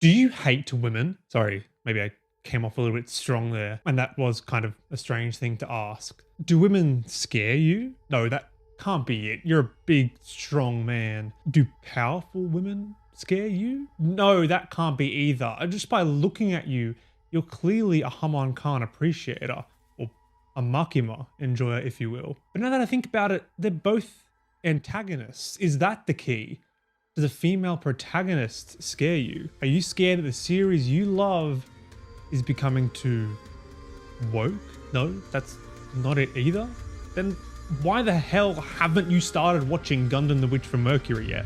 Do you hate women? Sorry, maybe I came off a little bit strong there, and that was kind of a strange thing to ask. Do women scare you? No, that can't be it. You're a big, strong man. Do powerful women scare you? No, that can't be either. Just by looking at you, you're clearly a Haman Khan appreciator, or a Makima enjoyer, if you will. But now that I think about it, they're both antagonists. Is that the key? Does a female protagonist scare you? Are you scared that the series you love is becoming too woke? No, that's not it either. Then why the hell haven't you started watching Gundam the Witch from Mercury yet?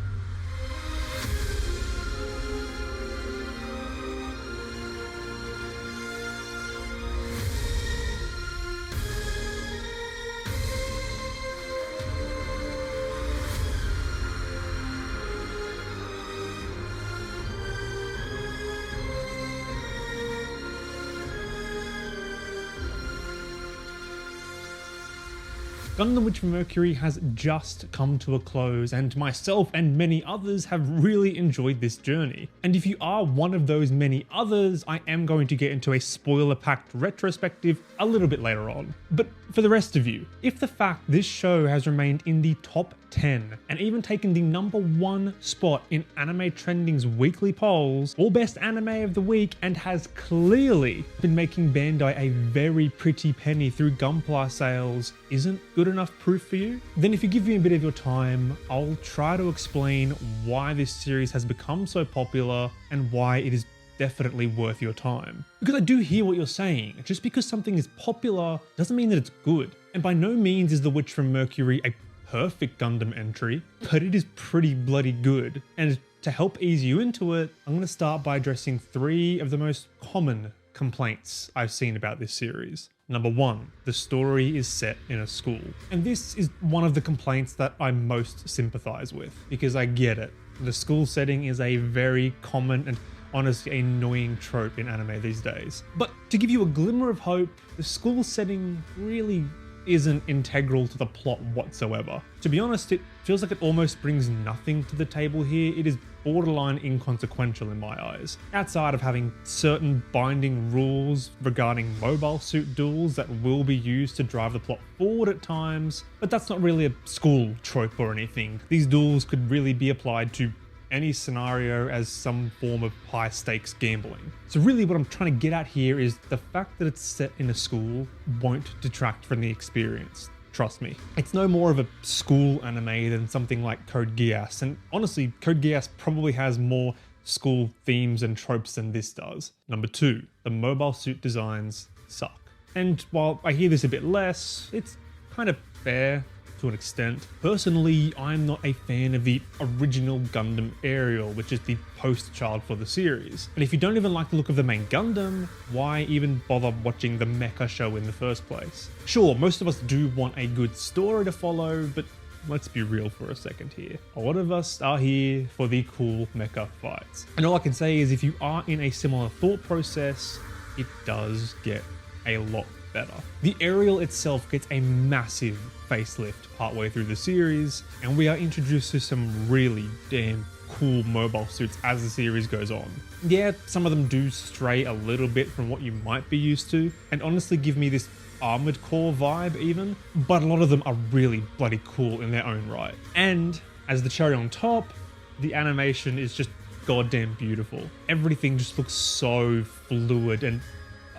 Gundam the Witch from Mercury has just come to a close, and myself and many others have really enjoyed this journey. And if you are one of those many others, I am going to get into a spoiler-packed retrospective a little bit later on. But for the rest of you, if the fact this show has remained in the top 10 and even taken the #1 spot in Anime Trending's weekly polls for best anime of the week and has clearly been making Bandai a very pretty penny through Gunpla sales isn't good enough proof for you, then if you give me a bit of your time, I'll try to explain why this series has become so popular and why it is definitely worth your time. Because I do hear what you're saying. Just because something is popular doesn't mean that it's good. And by no means is The Witch from Mercury a perfect Gundam entry, but it is pretty bloody good. And to help ease you into it, I'm going to start by addressing 3 of the most common complaints I've seen about this series. Number 1, the story is set in a school. And this is one of the complaints that I most sympathize with, because I get it. The school setting is a very common and honestly annoying trope in anime these days. But to give you a glimmer of hope, the school setting really isn't integral to the plot whatsoever. To be honest, it feels like it almost brings nothing to the table here. It is borderline inconsequential in my eyes, outside of having certain binding rules regarding mobile suit duels that will be used to drive the plot forward at times, but that's not really a school trope or anything. These duels could really be applied to any scenario as some form of high stakes gambling. So really what I'm trying to get at here is the fact that it's set in a school won't detract from the experience. Trust me. It's no more of a school anime than something like Code Geass, and honestly, Code Geass probably has more school themes and tropes than this does. Number 2, the mobile suit designs suck. And while I hear this a bit less, it's kind of fair to an extent. Personally, I'm not a fan of the original Gundam Aerial, which is the poster child for the series. And if you don't even like the look of the main Gundam, why even bother watching the mecha show in the first place? Sure, most of us do want a good story to follow, but let's be real for a second here. A lot of us are here for the cool mecha fights. And all I can say is if you are in a similar thought process, it does get a lot better. The Aerial itself gets a massive facelift partway through the series, and we are introduced to some really damn cool mobile suits as the series goes on. Yeah, some of them do stray a little bit from what you might be used to, and honestly give me this Armored Core vibe even, but a lot of them are really bloody cool in their own right. And as the cherry on top, the animation is just goddamn beautiful. Everything just looks so fluid, and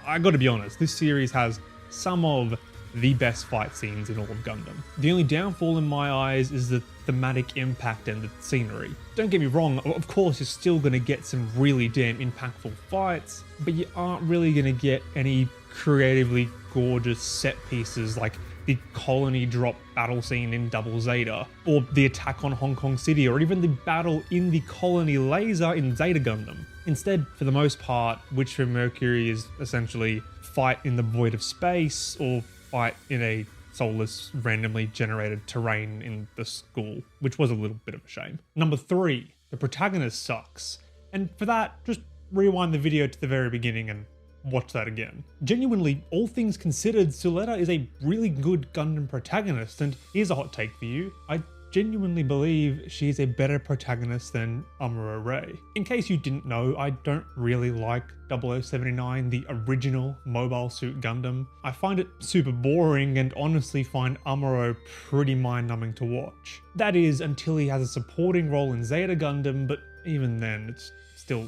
I gotta be honest, this series has some of the best fight scenes in all of Gundam. The only downfall in my eyes is the thematic impact and the scenery. Don't get me wrong, of course you're still going to get some really damn impactful fights, but you aren't really going to get any creatively gorgeous set pieces like the colony drop battle scene in Double Zeta, or the attack on Hong Kong City, or even the battle in the colony laser in Zeta Gundam. Instead, for the most part, Witch from Mercury is essentially fight in the void of space, or fight in a soulless, randomly generated terrain in the school, which was a little bit of a shame. Number 3, the protagonist sucks. And for that, just rewind the video to the very beginning and watch that again. Genuinely, all things considered, Suletta is a really good Gundam protagonist, and here's a hot take for you. I genuinely believe she's a better protagonist than Amuro Ray. In case you didn't know, I don't really like 0079, the original Mobile Suit Gundam. I find it super boring and honestly find Amuro pretty mind-numbing to watch. That is, until he has a supporting role in Zeta Gundam, but even then, it's still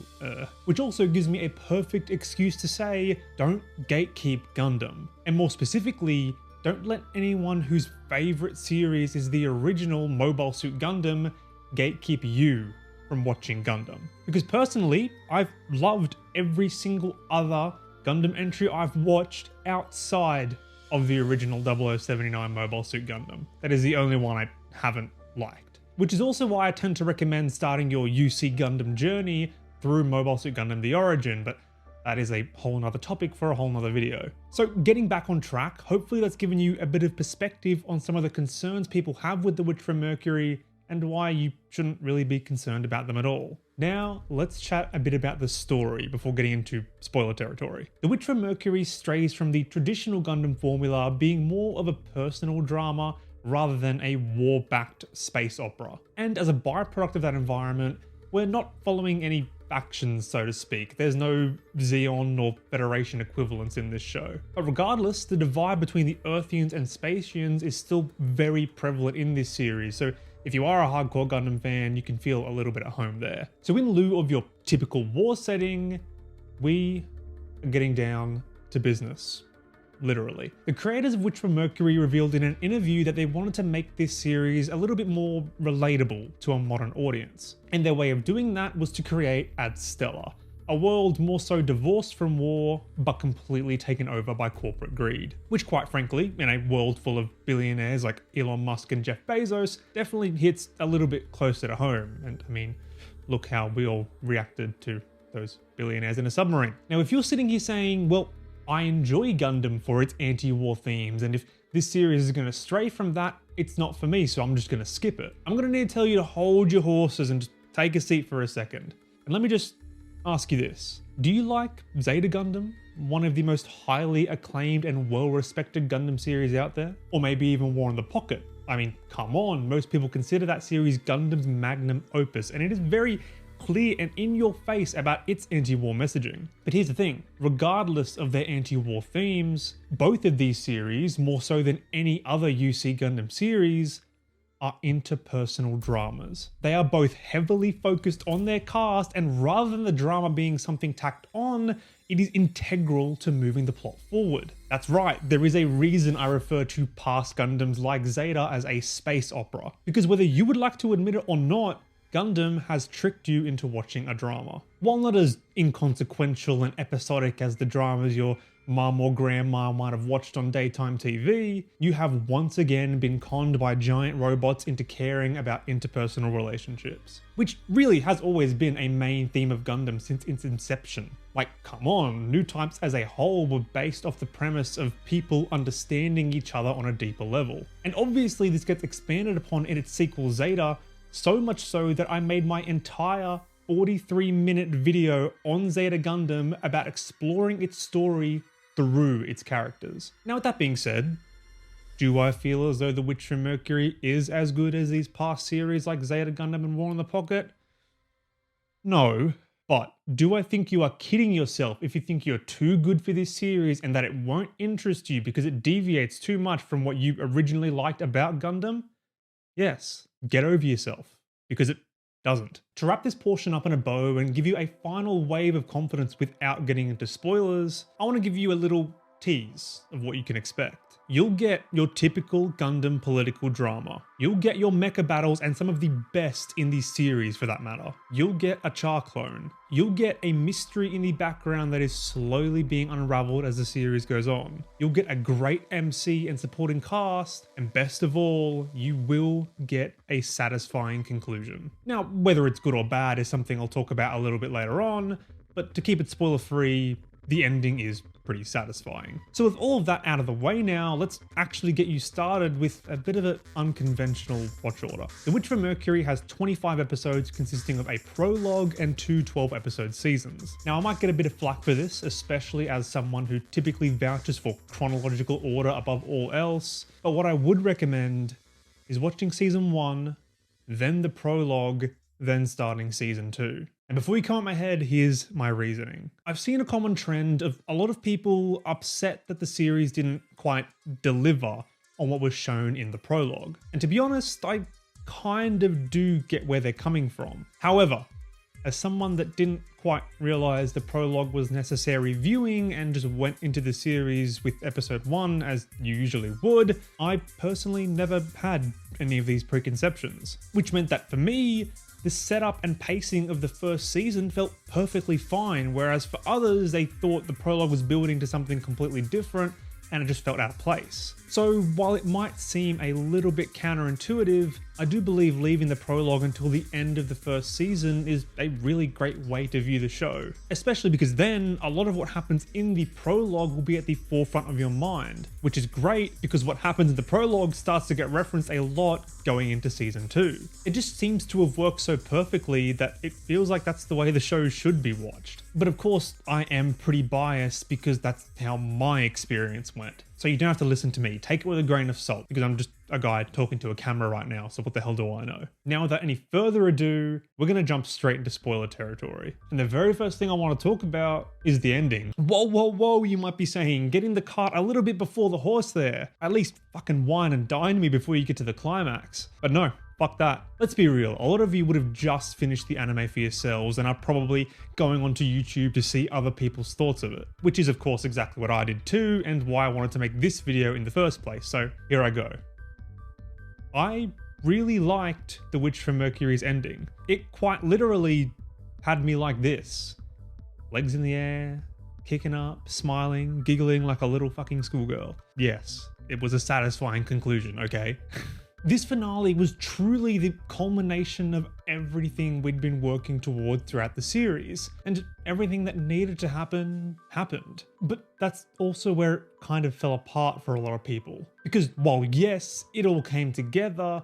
Which also gives me a perfect excuse to say, don't gatekeep Gundam. And more specifically, don't let anyone whose favourite series is the original Mobile Suit Gundam gatekeep you from watching Gundam. Because personally, I've loved every single other Gundam entry I've watched outside of the original 0079 Mobile Suit Gundam. That is the only one I haven't liked. Which is also why I tend to recommend starting your UC Gundam journey through Mobile Suit Gundam The Origin, but that is a whole nother topic for a whole nother video. So getting back on track, hopefully that's given you a bit of perspective on some of the concerns people have with The Witch from Mercury and why you shouldn't really be concerned about them at all. Now, let's chat a bit about the story before getting into spoiler territory. The Witch from Mercury strays from the traditional Gundam formula, being more of a personal drama rather than a war-backed space opera. And as a byproduct of that environment, we're not following any factions, so to speak. There's no Zeon or Federation equivalents in this show. But regardless, the divide between the Earthians and Spacians is still very prevalent in this series, so if you are a hardcore Gundam fan, you can feel a little bit at home there. So in lieu of your typical war setting, we are getting down to business. Literally. The creators of Witch from Mercury revealed in an interview that they wanted to make this series a little bit more relatable to a modern audience. And their way of doing that was to create Ad Stella, a world more so divorced from war, but completely taken over by corporate greed. Which quite frankly, in a world full of billionaires like Elon Musk and Jeff Bezos, definitely hits a little bit closer to home. And I mean, look how we all reacted to those billionaires in a submarine. Now, if you're sitting here saying, well, I enjoy Gundam for its anti-war themes, and if this series is going to stray from that, it's not for me, so I'm just going to skip it. I'm going to need to tell you to hold your horses and just take a seat for a second. And let me just ask you this. Do you like Zeta Gundam, one of the most highly acclaimed and well-respected Gundam series out there? Or maybe even War in the Pocket? I mean, come on, most people consider that series Gundam's magnum opus, and it is very clear and in your face about its anti-war messaging. But here's the thing, regardless of their anti-war themes, both of these series, more so than any other UC Gundam series, are interpersonal dramas. They are both heavily focused on their cast, and rather than the drama being something tacked on, it is integral to moving the plot forward. That's right, there is a reason I refer to past Gundams like Zeta as a space opera. Because whether you would like to admit it or not, Gundam has tricked you into watching a drama. While not as inconsequential and episodic as the dramas your mum or grandma might have watched on daytime TV, you have once again been conned by giant robots into caring about interpersonal relationships. Which really has always been a main theme of Gundam since its inception. Like, come on, new types as a whole were based off the premise of people understanding each other on a deeper level. And obviously this gets expanded upon in its sequel Zeta, so much so that I made my entire 43-minute video on Zeta Gundam about exploring its story through its characters. Now with that being said, do I feel as though The Witch from Mercury is as good as these past series like Zeta Gundam and War in the Pocket? No, but do I think you are kidding yourself if you think you're too good for this series and that it won't interest you because it deviates too much from what you originally liked about Gundam? Yes, get over yourself, because it doesn't. To wrap this portion up in a bow and give you a final wave of confidence without getting into spoilers, I want to give you a little tease of what you can expect. You'll get your typical Gundam political drama. You'll get your mecha battles and some of the best in the series for that matter. You'll get a Char clone. You'll get a mystery in the background that is slowly being unraveled as the series goes on. You'll get a great MC and supporting cast, and best of all, you will get a satisfying conclusion. Now, whether it's good or bad is something I'll talk about a little bit later on, but to keep it spoiler free, the ending is pretty satisfying. So with all of that out of the way now, let's actually get you started with a bit of an unconventional watch order. The Witch from Mercury has 25 episodes consisting of a prologue and two 12-episode seasons. Now I might get a bit of flack for this, especially as someone who typically vouches for chronological order above all else, but what I would recommend is watching season 1, then the prologue, then starting season 2. And before you come at my head, here's my reasoning. I've seen a common trend of a lot of people upset that the series didn't quite deliver on what was shown in the prologue. And to be honest, I kind of do get where they're coming from. However, as someone that didn't quite realize the prologue was necessary viewing and just went into the series with episode 1 as you usually would, I personally never had any of these preconceptions. Which meant that for me, the setup and pacing of the first season felt perfectly fine, whereas for others, they thought the prologue was building to something completely different and it just felt out of place. So while it might seem a little bit counterintuitive, I do believe leaving the prologue until the end of the first season is a really great way to view the show, especially because then a lot of what happens in the prologue will be at the forefront of your mind, which is great because what happens in the prologue starts to get referenced a lot going into season 2. It just seems to have worked so perfectly that it feels like that's the way the show should be watched. But of course, I am pretty biased because that's how my experience went. So you don't have to listen to me. Take it with a grain of salt because I'm just a guy talking to a camera right now, so what the hell do I know? Now, without any further ado, we're going to jump straight into spoiler territory. And the very first thing I want to talk about is the ending. Whoa, whoa, whoa, you might be saying, getting the cart a little bit before the horse there. At least fucking wine and dine me before you get to the climax. But no. Fuck that. Let's be real, a lot of you would have just finished the anime for yourselves and are probably going onto YouTube to see other people's thoughts of it, which is of course exactly what I did too and why I wanted to make this video in the first place, so here I go. I really liked The Witch from Mercury's ending. It quite literally had me like this. Legs in the air, kicking up, smiling, giggling like a little fucking schoolgirl. Yes, it was a satisfying conclusion, okay? This finale was truly the culmination of everything we'd been working toward throughout the series, and everything that needed to happen, happened. But that's also where it kind of fell apart for a lot of people. Because while yes, it all came together,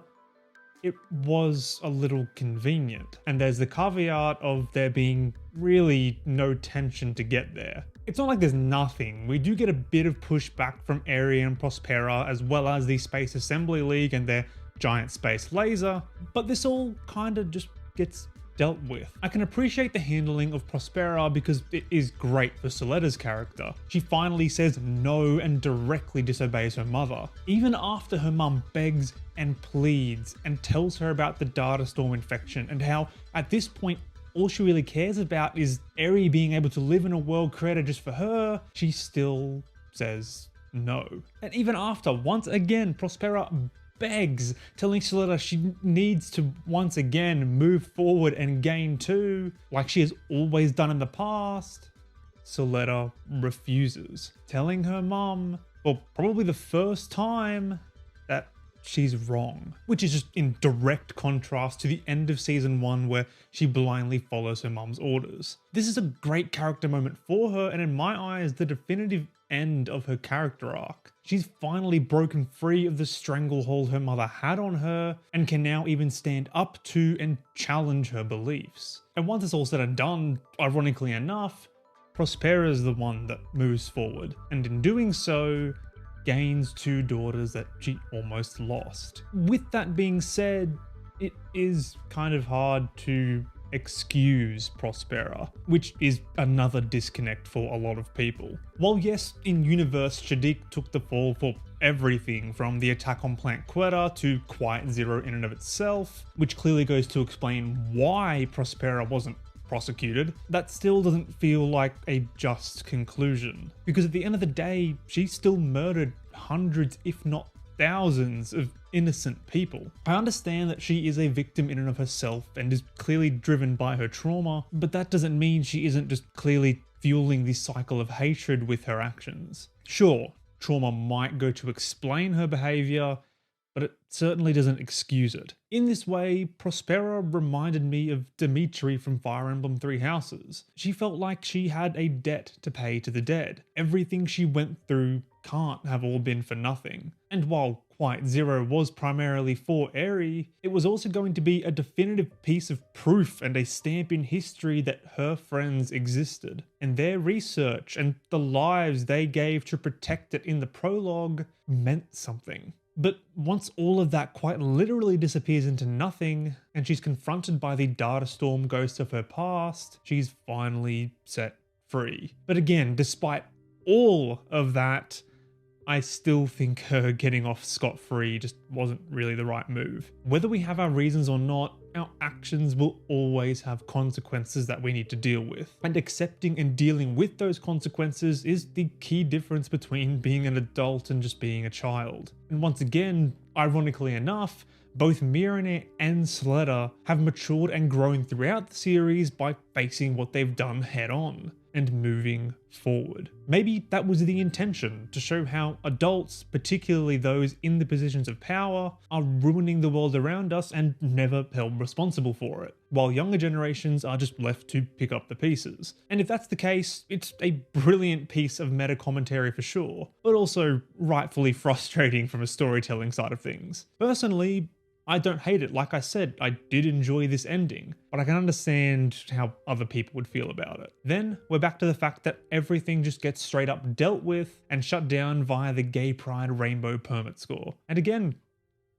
it was a little convenient. And there's the caveat of there being really no tension to get there. It's not like there's nothing. We do get a bit of pushback from Eri and Prospera, as well as the Space Assembly League and their giant space laser, but this all kind of just gets dealt with. I can appreciate the handling of Prospera because it is great for Soleda's character. She finally says no and directly disobeys her mother, even after her mum begs and pleads and tells her about the data storm infection and how at this point all she really cares about is Eri being able to live in a world created just for her. She still says no. And even after, once again, Prospera begs, telling Soleta she needs to once again move forward and gain too, like she has always done in the past. Soleta refuses, telling her mum, well, probably the first time, that she's wrong, which is just in direct contrast to the end of season 1 where she blindly follows her mum's orders. This is a great character moment for her and in my eyes the definitive end of her character arc. She's finally broken free of the stranglehold her mother had on her and can now even stand up to and challenge her beliefs. And once it's all said and done, ironically enough, Prospera is the one that moves forward, and in doing so, gains 2 daughters that she almost lost. With that being said, it is kind of hard to excuse Prospera, which is another disconnect for a lot of people. While yes, in universe, Shadiq took the fall for everything from the attack on Plant Quetta to Quiet Zero in and of itself, which clearly goes to explain why Prospera wasn't prosecuted, that still doesn't feel like a just conclusion. Because at the end of the day, she still murdered hundreds, if not thousands, of innocent people. I understand that she is a victim in and of herself and is clearly driven by her trauma, but that doesn't mean she isn't just clearly fueling this cycle of hatred with her actions. Sure, trauma might go to explain her behavior, but it certainly doesn't excuse it. In this way, Prospera reminded me of Dimitri from Fire Emblem Three Houses. She felt like she had a debt to pay to the dead. Everything she went through can't have all been for nothing. And while Quiet Zero was primarily for Eri, it was also going to be a definitive piece of proof and a stamp in history that her friends existed. And their research and the lives they gave to protect it in the prologue meant something. But once all of that quite literally disappears into nothing, and she's confronted by the data storm ghost of her past, she's finally set free. But again, despite all of that, I still think her getting off scot-free just wasn't really the right move. Whether we have our reasons or not, our actions will always have consequences that we need to deal with. And accepting and dealing with those consequences is the key difference between being an adult and just being a child. And once again, ironically enough, both Mirene and Suletta have matured and grown throughout the series by facing what they've done head on and moving forward. Maybe that was the intention, to show how adults, particularly those in the positions of power, are ruining the world around us and never held responsible for it, while younger generations are just left to pick up the pieces. And if that's the case, it's a brilliant piece of meta commentary for sure, but also rightfully frustrating from a storytelling side of things. Personally, I don't hate it. Like I said, I did enjoy this ending, but I can understand how other people would feel about it. Then we're back to the fact that everything just gets straight up dealt with and shut down via the Gay Pride Rainbow Permit score. And again,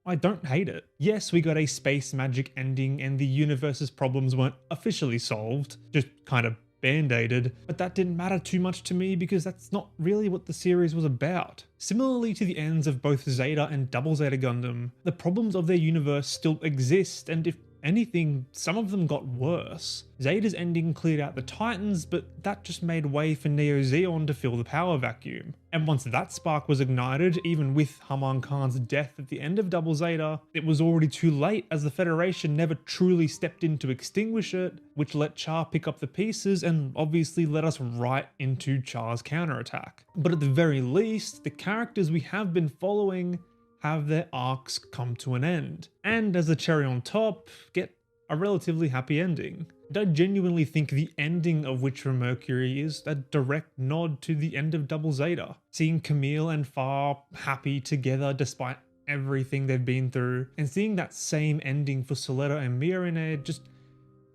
I don't hate it. Yes, we got a space magic ending and the universe's problems weren't officially solved, just kind of band-aided, but that didn't matter too much to me because that's not really what the series was about. Similarly to the ends of both Zeta and Double Zeta Gundam, the problems of their universe still exist, and if anything, some of them got worse. Zeta's ending cleared out the Titans, but that just made way for Neo Zeon to fill the power vacuum. And once that spark was ignited, even with Haman Khan's death at the end of Double Zeta, it was already too late as the Federation never truly stepped in to extinguish it, which let Char pick up the pieces and obviously led us right into Char's counterattack. But at the very least, the characters we have been following have their arcs come to an end, and as a cherry on top, get a relatively happy ending. And I genuinely think the ending of Witch From Mercury is a direct nod to the end of Double Zeta. Seeing Camille and Far happy together despite everything they've been through, and seeing that same ending for Suletta and Mirene just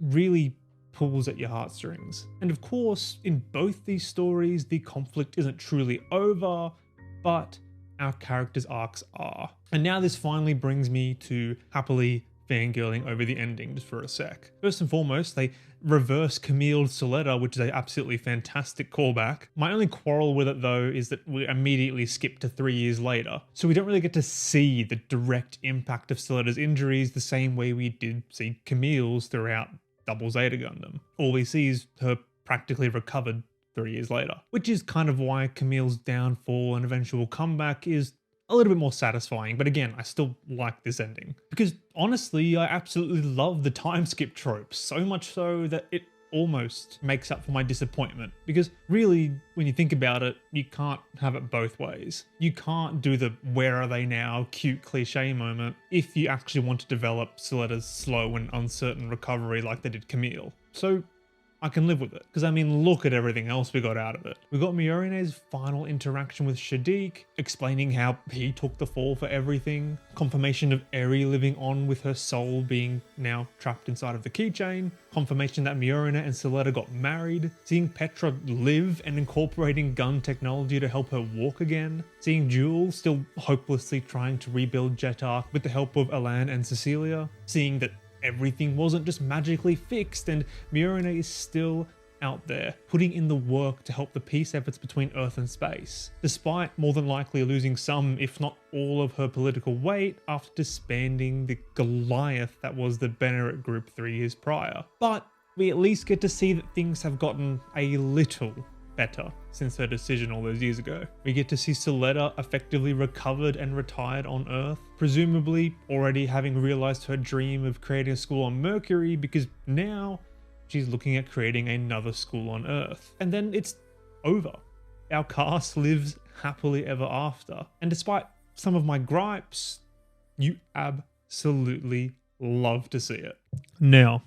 really pulls at your heartstrings. And of course, in both these stories, the conflict isn't truly over, but our characters' arcs are. And now this finally brings me to happily fangirling over the ending just for a sec. First and foremost, they reverse Camille Suletta, which is an absolutely fantastic callback. My only quarrel with it though is that we immediately skip to 3 years later. So we don't really get to see the direct impact of Suletta's injuries the same way we did see Camille's throughout Double Zeta Gundam. All we see is her practically recovered 3 years later, which is kind of why Camille's downfall and eventual comeback is a little bit more satisfying. But again, I still like this ending because honestly, I absolutely love the time skip trope, so much so that it almost makes up for my disappointment. Because really, when you think about it, you can't have it both ways. You can't do the where are they now cute cliche moment if you actually want to develop Suletta's slow and uncertain recovery like they did Camille. So I can live with it, because I mean, look at everything else we got out of it. We got Miorene's final interaction with Shadiq, explaining how he took the fall for everything, confirmation of Eri living on with her soul being now trapped inside of the keychain, confirmation that Miorene and Suletta got married, seeing Petra live and incorporating gun technology to help her walk again, seeing Jewel still hopelessly trying to rebuild Jetark with the help of Alan and Cecilia, seeing that everything wasn't just magically fixed and Miorene is still out there, putting in the work to help the peace efforts between Earth and space, despite more than likely losing some, if not all of her political weight after disbanding the Goliath that was the Benneret group 3 years prior. But we at least get to see that things have gotten a little better since her decision all those years ago. We get to see Suletta effectively recovered and retired on Earth, presumably already having realized her dream of creating a school on Mercury, because now she's looking at creating another school on Earth. And then it's over. Our cast lives happily ever after. And despite some of my gripes, you absolutely love to see it. Now,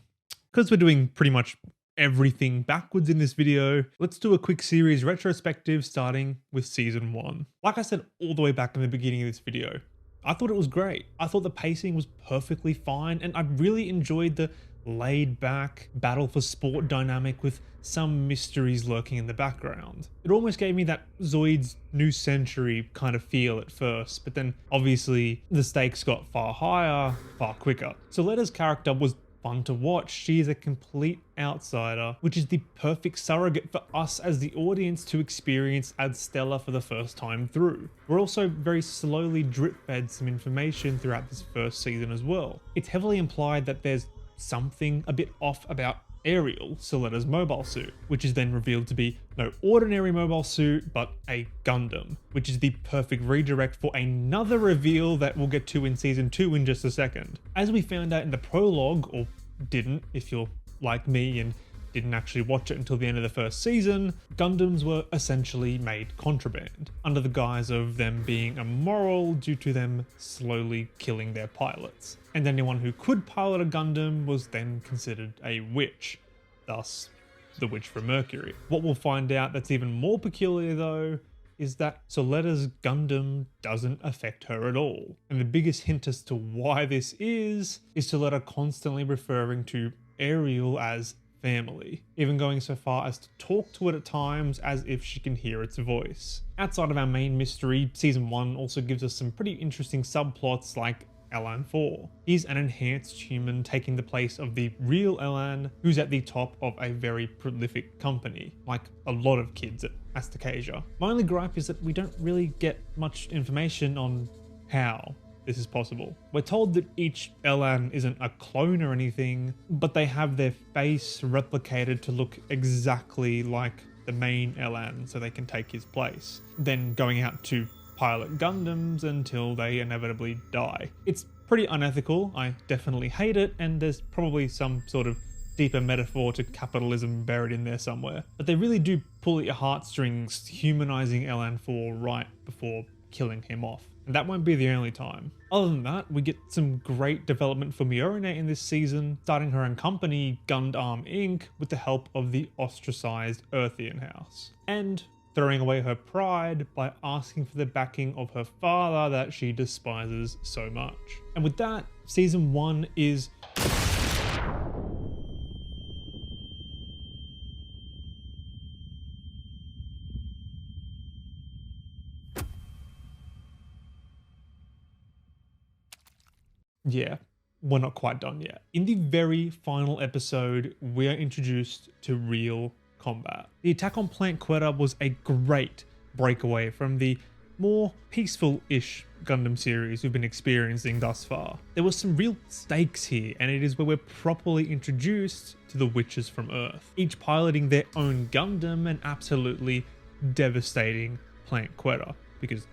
because we're doing pretty much everything backwards in this video, let's do a quick series retrospective starting with season 1. Like I said all the way back in the beginning of this video, I thought it was great. I thought the pacing was perfectly fine, and I really enjoyed the laid back, battle for sport dynamic with some mysteries lurking in the background. It almost gave me that Zoid's New Century kind of feel at first, but then obviously the stakes got far higher, far quicker. Soleda's character was fun to watch. She is a complete outsider, which is the perfect surrogate for us as the audience to experience as Stella for the first time through. We're also very slowly drip-fed some information throughout this first season as well. It's heavily implied that there's something a bit off about Ariel, Soleda's mobile suit, which is then revealed to be no ordinary mobile suit, but a Gundam, which is the perfect redirect for another reveal that we'll get to in season 2 in just a second. As we found out in the prologue, or didn't if you're like me and didn't actually watch it until the end of the first season, Gundams were essentially made contraband, under the guise of them being immoral due to them slowly killing their pilots. And anyone who could pilot a Gundam was then considered a witch, thus the Witch from Mercury. What we'll find out that's even more peculiar though is that Soleda's Gundam doesn't affect her at all. And the biggest hint as to why this is Soleda constantly referring to Ariel as family, even going so far as to talk to it at times as if she can hear its voice. Outside of our main mystery, season 1 also gives us some pretty interesting subplots like Elan 4. He's an enhanced human taking the place of the real Elan, who's at the top of a very prolific company, like a lot of kids at Astacasia. My only gripe is that we don't really get much information on how this is possible. We're told that each Elan isn't a clone or anything, but they have their face replicated to look exactly like the main Elan so they can take his place, then going out to pilot Gundams until they inevitably die. It's pretty unethical, I definitely hate it, and there's probably some sort of deeper metaphor to capitalism buried in there somewhere. But they really do pull at your heartstrings, humanizing Elan 4 right before killing him off. And that won't be the only time. Other than that, we get some great development for Miorine in this season, starting her own company, Gundam Inc., with the help of the ostracized Earthian house. And throwing away her pride by asking for the backing of her father that she despises so much. And with that, season 1 is yeah, we're not quite done yet. In the very final episode, we are introduced to real combat. The attack on Plant Quetta was a great breakaway from the more peaceful-ish Gundam series we've been experiencing thus far. There was some real stakes here, and it is where we're properly introduced to the witches from Earth, each piloting their own Gundam and absolutely devastating Plant Quetta, because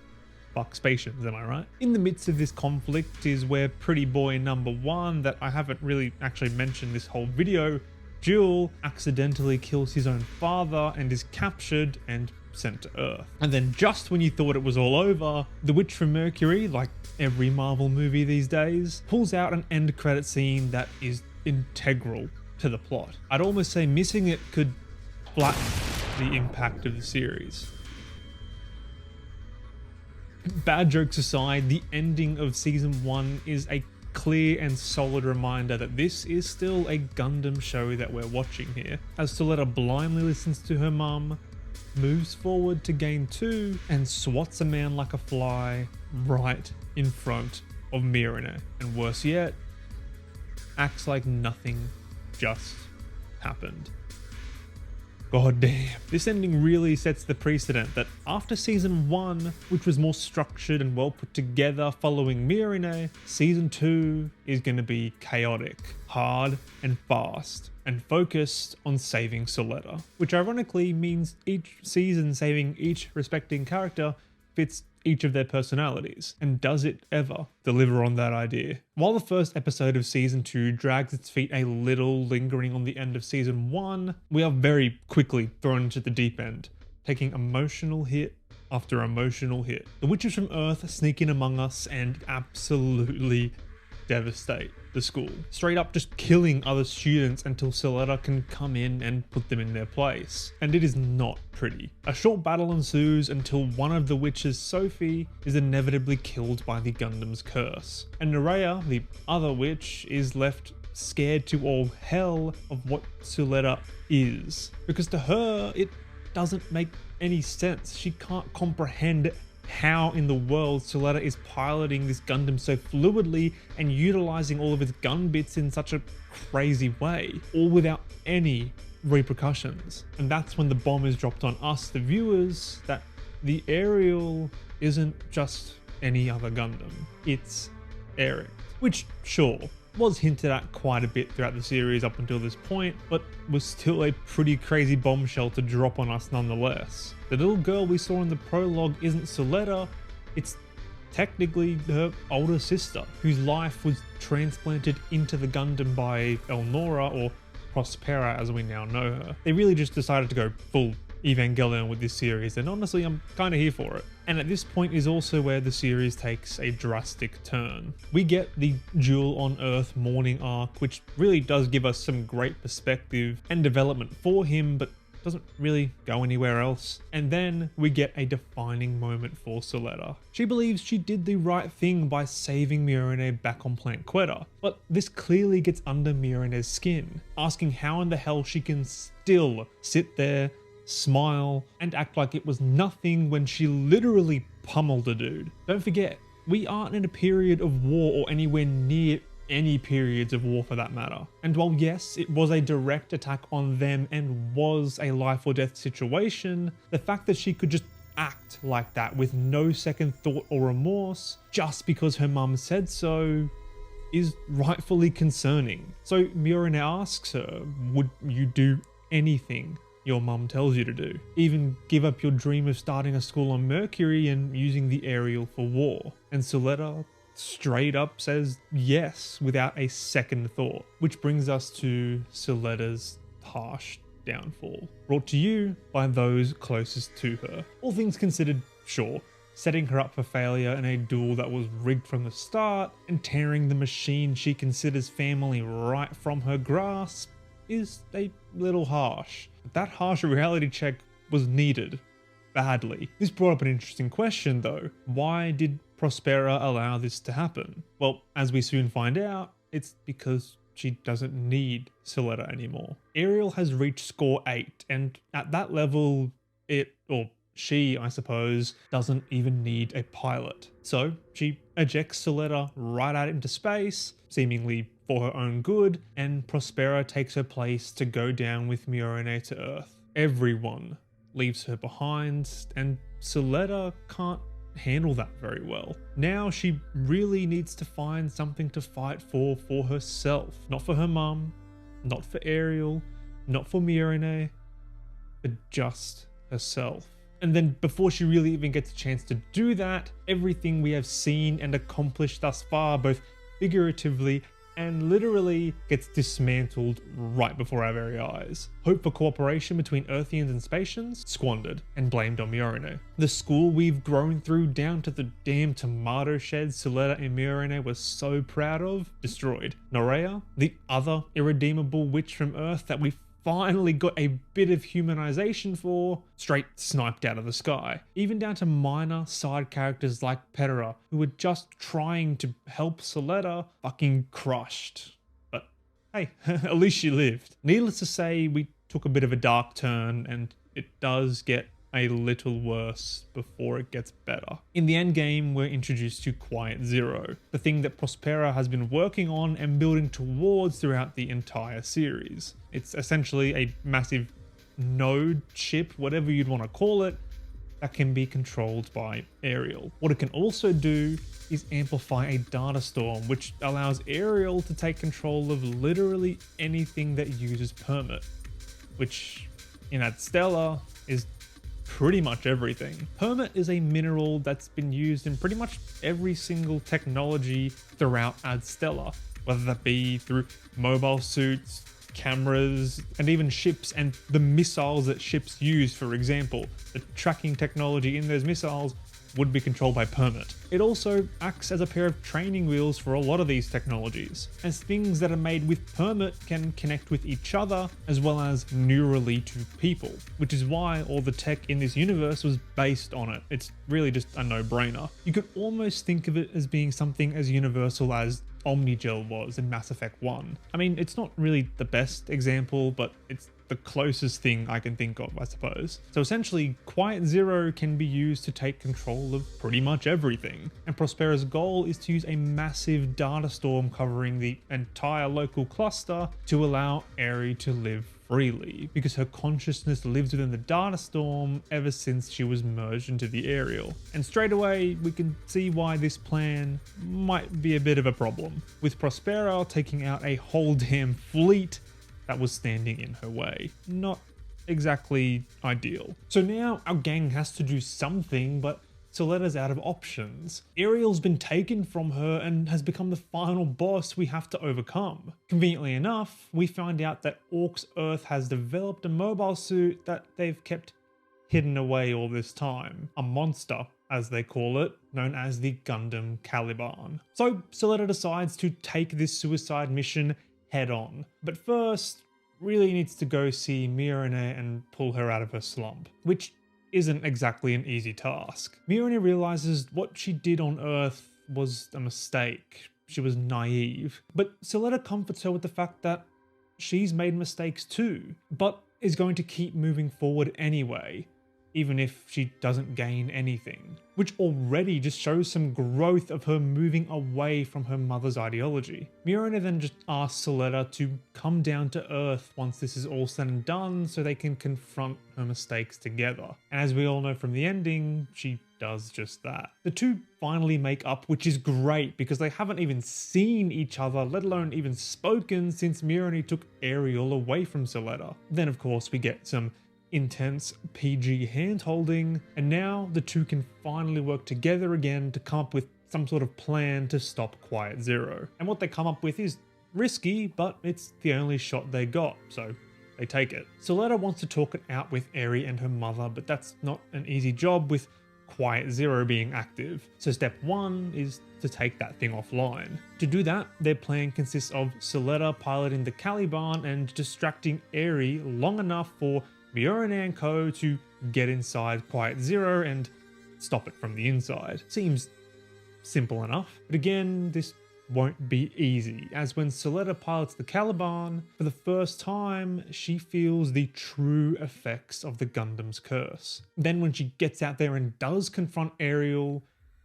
fuck spaceships, am I right? In the midst of this conflict is where pretty boy number 1, that I haven't really actually mentioned this whole video, Jewel, accidentally kills his own father and is captured and sent to Earth. And then just when you thought it was all over, the Witch from Mercury, like every Marvel movie these days, pulls out an end credit scene that is integral to the plot. I'd almost say missing it could flatten the impact of the series. Bad jokes aside, the ending of season 1 is a clear and solid reminder that this is still a Gundam show that we're watching here, as Soleda blindly listens to her mum, moves forward to gain 2, and swats a man like a fly right in front of Miorine, and worse yet, acts like nothing just happened. God damn. This ending really sets the precedent that after season 1, which was more structured and well put together following Miorine, season 2 is going to be chaotic, hard and fast, and focused on saving Soleda, which ironically means each season saving each respecting character fits each of their personalities, and does it ever deliver on that idea? While the first episode of season 2 drags its feet a little, lingering on the end of season 1, we are very quickly thrown into the deep end, taking emotional hit after emotional hit. The witches from Earth sneak in among us and absolutely devastate the school, straight up just killing other students until Soleda can come in and put them in their place. And it is not pretty. A short battle ensues until one of the witches, Sophie, is inevitably killed by the Gundam's curse. And Nerea, the other witch, is left scared to all hell of what Suletta is. Because to her, it doesn't make any sense. She can't comprehend how in the world Suletta is piloting this Gundam so fluidly and utilizing all of its gun bits in such a crazy way, all without any repercussions. And that's when the bomb is dropped on us, the viewers, that the Ariel isn't just any other Gundam. It's Eric. Which, sure, was hinted at quite a bit throughout the series up until this point, but was still a pretty crazy bombshell to drop on us nonetheless. The little girl we saw in the prologue isn't Suletta, it's technically her older sister, whose life was transplanted into the Gundam by Elnora, or Prospera as we now know her. They really just decided to go full Evangelion with this series, and honestly I'm kinda here for it. And at this point is also where the series takes a drastic turn. We get the Jewel on Earth mourning arc, which really does give us some great perspective and development for him, but doesn't really go anywhere else. And then we get a defining moment for Suletta. She believes she did the right thing by saving Miorine back on Planet Quetta, but this clearly gets under Miorine's skin, asking how in the hell she can still sit there, smile, and act like it was nothing when she literally pummeled a dude. Don't forget, we aren't in a period of war or anywhere near any periods of war for that matter. And while yes, it was a direct attack on them and was a life or death situation, the fact that she could just act like that with no second thought or remorse just because her mum said so is rightfully concerning. So Miorine asks her, would you do anything your mum tells you to do? Even give up your dream of starting a school on Mercury and using the Ariel for war? And Suletta straight up says yes without a second thought, which brings us to Suletta's harsh downfall, brought to you by those closest to her. All things considered, sure, setting her up for failure in a duel that was rigged from the start and tearing the machine she considers family right from her grasp is a little harsh. But that harsh reality check was needed badly. This brought up an interesting question though. Why did Prospera allow this to happen? Well, as we soon find out, it's because she doesn't need Suletta anymore. Ariel has reached score 8, and at that level, it, or she, I suppose, doesn't even need a pilot. So she ejects Suletta right out into space, seemingly for her own good, and Prospera takes her place to go down with Miorine to Earth. Everyone leaves her behind, and Suletta can't handle that very well. Now she really needs to find something to fight for herself. Not for her mum, not for Ariel, not for Miorine, but just herself. And then before she really even gets a chance to do that, everything we have seen and accomplished thus far, both figuratively and literally, gets dismantled right before our very eyes. Hope for cooperation between Earthians and Spatians squandered and blamed on Miorine. The school we've grown through down to the damn tomato sheds Suletta and Miorine were so proud of, destroyed. Norea, the other irredeemable witch from Earth that we finally got a bit of humanization for, straight sniped out of the sky. Even down to minor side characters like Petera, who were just trying to help Suletta, fucking crushed. But hey, at least she lived. Needless to say, we took a bit of a dark turn, and it does get a little worse before it gets better. In the end game, we're introduced to Quiet Zero, the thing that Prospera has been working on and building towards throughout the entire series. It's essentially a massive node chip, whatever you'd want to call it, that can be controlled by Ariel. What it can also do is amplify a data storm, which allows Ariel to take control of literally anything that uses Permet, which in Adstella is pretty much everything. Permet is a mineral that's been used in pretty much every single technology throughout Adstella, whether that be through mobile suits, cameras, and even ships and the missiles that ships use. For example, the tracking technology in those missiles would be controlled by Permet. It also acts as a pair of training wheels for a lot of these technologies, as things that are made with Permet can connect with each other as well as neurally to people, which is why all the tech in this universe was based on it. It's really just a no-brainer. You could almost think of it as being something as universal as Omnigel was in Mass Effect 1. I mean, it's not really the best example, but it's the closest thing I can think of, I suppose. So essentially, Quiet Zero can be used to take control of pretty much everything. And Prospera's goal is to use a massive data storm covering the entire local cluster to allow Eri to live freely, because her consciousness lives within the data storm ever since she was merged into the Aerial. And straight away, we can see why this plan might be a bit of a problem, with Prospera taking out a whole damn fleet that was standing in her way. Not exactly ideal. So now our gang has to do something, but Soleda's out of options. Ariel's been taken from her and has become the final boss we have to overcome. Conveniently enough, we find out that Orcs Earth has developed a mobile suit that they've kept hidden away all this time. A monster, as they call it, known as the Gundam Caliban. So Soleda decides to take this suicide mission head on. But first, really needs to go see Mirone and pull her out of her slump, which isn't exactly an easy task. Mirone realizes what she did on Earth was a mistake. She was naive. But Soleda comforts her with the fact that she's made mistakes too, but is going to keep moving forward anyway, even if she doesn't gain anything, which already just shows some growth of her moving away from her mother's ideology. Mirone then just asks Soleda to come down to Earth once this is all said and done so they can confront her mistakes together. And as we all know from the ending, she does just that. The two finally make up, which is great because they haven't even seen each other, let alone even spoken, since Mirone took Ariel away from Soleda. Then of course we get some intense PG hand-holding, and now the two can finally work together again to come up with some sort of plan to stop Quiet Zero. And what they come up with is risky, but it's the only shot they got, so they take it. Soleda wants to talk it out with Eri and her mother, but that's not an easy job with Quiet Zero being active. So step one is to take that thing offline. To do that, their plan consists of Soleda piloting the Caliban and distracting Eri long enough for Mirone and co to get inside Quiet Zero and stop it from the inside. Seems simple enough, but again, this won't be easy, as when Soleda pilots the Caliban, for the first time, she feels the true effects of the Gundam's curse. Then when she gets out there and does confront Ariel,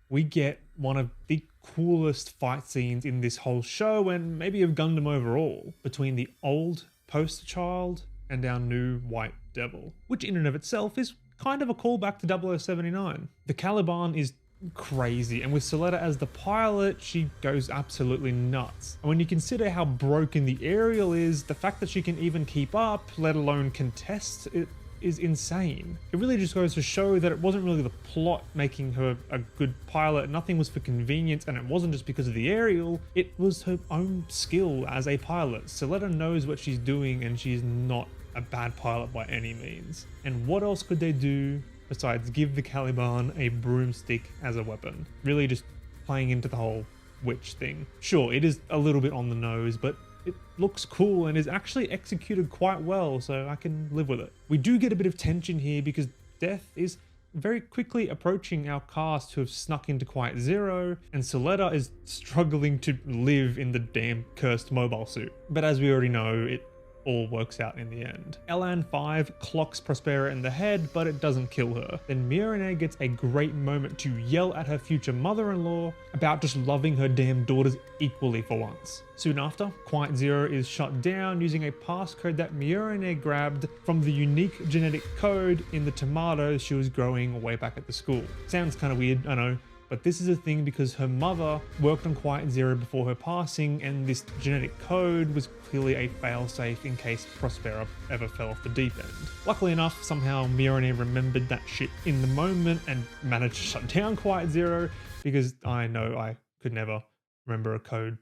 we get one of the coolest fight scenes in this whole show, and maybe of Gundam overall, between the old poster child and our new white devil, which in and of itself is kind of a callback to 0079. The Caliban is crazy, and with Soleda as the pilot, she goes absolutely nuts. And when you consider how broken the Ariel is, the fact that she can even keep up, let alone contest it, is insane. It really just goes to show that it wasn't really the plot making her a good pilot, nothing was for convenience, and it wasn't just because of the Ariel, it was her own skill as a pilot. Soleda knows what she's doing, and she's not a bad pilot by any means. And what else could they do besides give the Caliban a broomstick as a weapon? Really just playing into the whole witch thing. Sure, it is a little bit on the nose, but it looks cool and is actually executed quite well, so I can live with it. We do get a bit of tension here because Death is very quickly approaching our cast who have snuck into Quiet Zero, and Soleda is struggling to live in the damn cursed mobile suit. But as we already know, it all works out in the end. LN5 clocks Prospera in the head, but it doesn't kill her. Then Mirone gets a great moment to yell at her future mother-in-law about just loving her damn daughters equally for once. Soon after, Quiet Zero is shut down using a passcode that Mirone grabbed from the unique genetic code in the tomatoes she was growing way back at the school. Sounds kind of weird, I know, but this is a thing because her mother worked on Quiet Zero before her passing, and this genetic code was clearly a failsafe in case Prospera ever fell off the deep end. Luckily enough, somehow Mirone remembered that shit in the moment and managed to shut down Quiet Zero, because I know I could never remember a code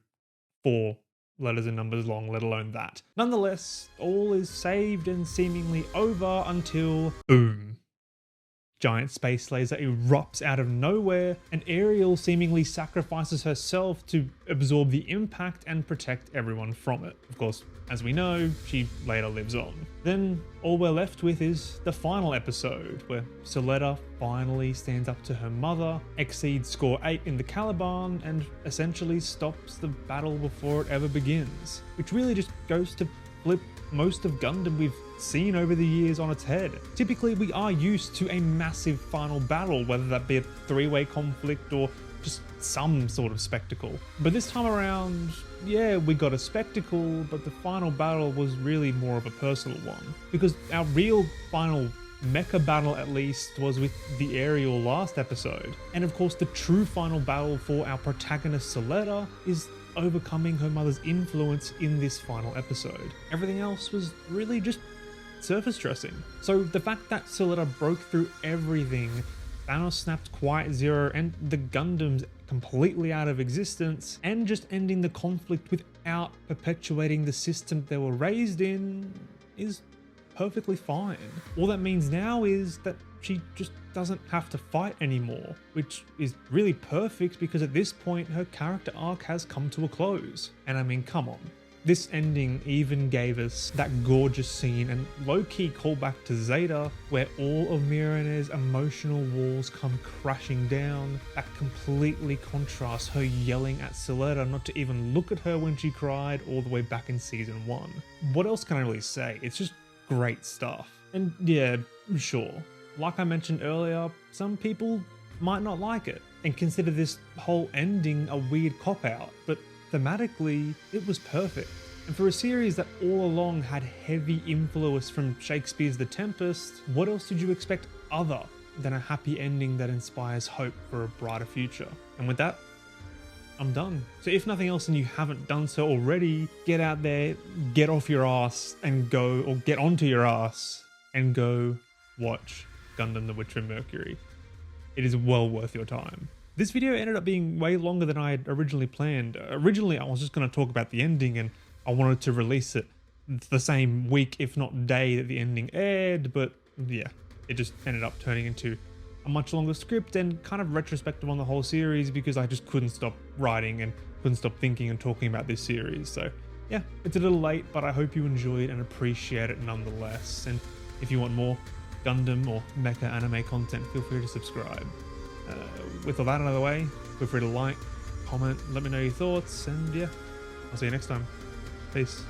4 letters and numbers long, let alone that. Nonetheless, all is saved and seemingly over until boom. giant space laser erupts out of nowhere, and Ariel seemingly sacrifices herself to absorb the impact and protect everyone from it. Of course, as we know, she later lives on. Then all we're left with is the final episode, where Suletta finally stands up to her mother, exceeds score 8 in the Caliban, and essentially stops the battle before it ever begins. Which really just goes to flip most of Gundam we've seen over the years on its head. Typically, we are used to a massive final battle, whether that be a three-way conflict or just some sort of spectacle. But this time around, yeah, we got a spectacle, but the final battle was really more of a personal one. Because our real final mecha battle, at least, was with the Ariel last episode. And of course, the true final battle for our protagonist Suletta is overcoming her mother's influence in this final episode. Everything else was really just surface dressing. So the fact that Suletta broke through everything, Thanos snapped Quiet Zero and the Gundams completely out of existence, and just ending the conflict without perpetuating the system they were raised in is perfectly fine. All that means now is that she just doesn't have to fight anymore, which is really perfect because at this point her character arc has come to a close. And I mean, come on. This ending even gave us that gorgeous scene and low-key callback to Zeta, where all of Mirane's emotional walls come crashing down. That completely contrasts her yelling at Suletta not to even look at her when she cried all the way back in season 1. What else can I really say? It's just great stuff. And yeah, sure, like I mentioned earlier, some people might not like it and consider this whole ending a weird cop-out, but thematically, it was perfect. And for a series that all along had heavy influence from Shakespeare's The Tempest, what else did you expect other than a happy ending that inspires hope for a brighter future? And with that, I'm done. So if nothing else and you haven't done so already, get out there, get off your ass and go, or get onto your ass and go watch Gundam the Witch From Mercury. It is well worth your time. This video ended up being way longer than I had originally planned. Originally, I was just going to talk about the ending and I wanted to release it the same week, if not day, that the ending aired, but yeah, it just ended up turning into a much longer script and kind of retrospective on the whole series because I just couldn't stop writing and couldn't stop thinking and talking about this series. So yeah, it's a little late, but I hope you enjoyed and appreciate it nonetheless. And if you want more Gundam or mecha anime content, feel free to subscribe. With all that out of the way, feel free to like, comment, let me know your thoughts, and yeah, I'll see you next time. Peace.